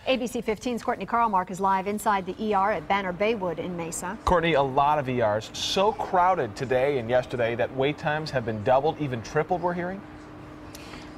ABC 15's Courtney Carlmark is live inside the ER at Banner Baywood in Mesa. Courtney, a lot of ERs so crowded today and yesterday that wait times have been doubled, even tripled, we're hearing?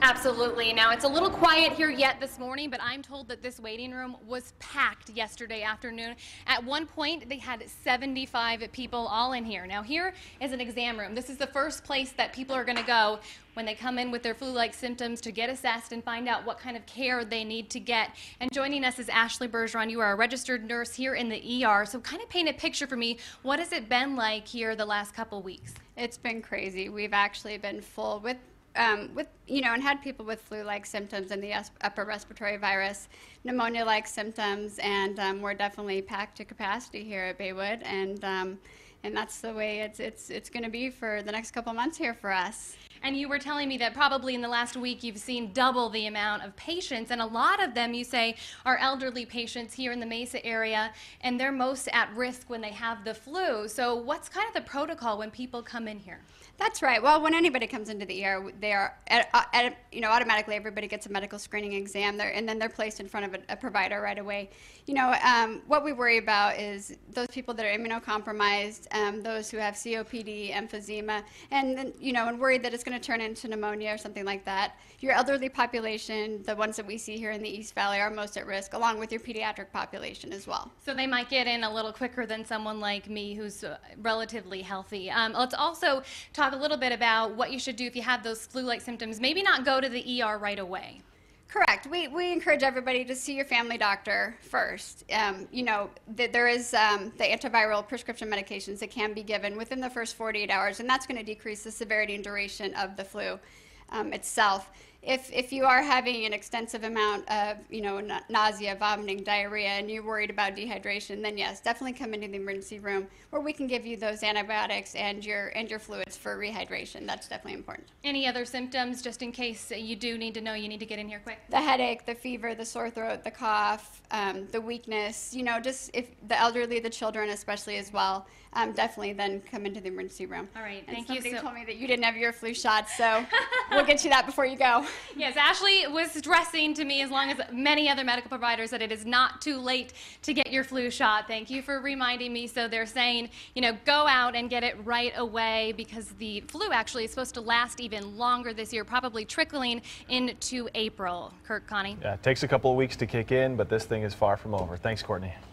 Absolutely. Now, it's a little quiet here yet this morning, but I'm told that this waiting room was packed yesterday afternoon. At one point, they had 75 people all in here. Now, here is an exam room. This is the first place that people are going to go when they come in with their flu-like symptoms to get assessed and find out what kind of care they need to get. And joining us is Ashley Bergeron. You are a registered nurse here in the ER. So kind of paint a picture for me. What has it been like here the last couple weeks? It's been crazy. We've actually been full with and had people with flu-like symptoms and the upper respiratory virus, pneumonia-like symptoms, and we're definitely packed to capacity here at Baywood, and that's the way it's going to be for the next couple months here for us. And you were telling me that probably in the last week you've seen double the amount of patients, and a lot of them, you say, are elderly patients here in the Mesa area, and they're most at risk when they have the flu. So what's kind of the protocol when people come in here? That's right. Well, when anybody comes into the ER, they are, automatically everybody gets a medical screening exam, and then they're placed in front of a provider right away. What we worry about is those people that are immunocompromised, those who have COPD, emphysema, and worried that it's going to turn into pneumonia or something like that. Your elderly population, the ones that we see here in the East Valley, are most at risk, along with your pediatric population as well. So they might get in a little quicker than someone like me who's relatively healthy. Let's also talk a little bit about what you should do if you have those flu-like symptoms. Maybe not go to the ER right away. Correct. We encourage everybody to see your family doctor first. There is the antiviral prescription medications that can be given within the first 48 hours, and that's going to decrease the severity and duration of the flu itself. If you are having an extensive amount of, nausea, vomiting, diarrhea, and you're worried about dehydration, then yes, definitely come into the emergency room where we can give you those antibiotics and your fluids for rehydration. That's definitely important. Any other symptoms, just in case you do need to know, you need to get in here quick? The headache, the fever, the sore throat, the cough, the weakness, just if the elderly, the children especially as well, definitely then come into the emergency room. All right, and thank you. Somebody told me that you didn't have your flu shot, so we'll get you that before you go. Yes, Ashley was stressing to me, as long as many other medical providers, that it is not too late to get your flu shot. Thank you for reminding me. So they're saying, go out and get it right away, because the flu actually is supposed to last even longer this year, probably trickling into April. Connie? Yeah, it takes a couple of weeks to kick in, but this thing is far from over. Thanks, Courtney.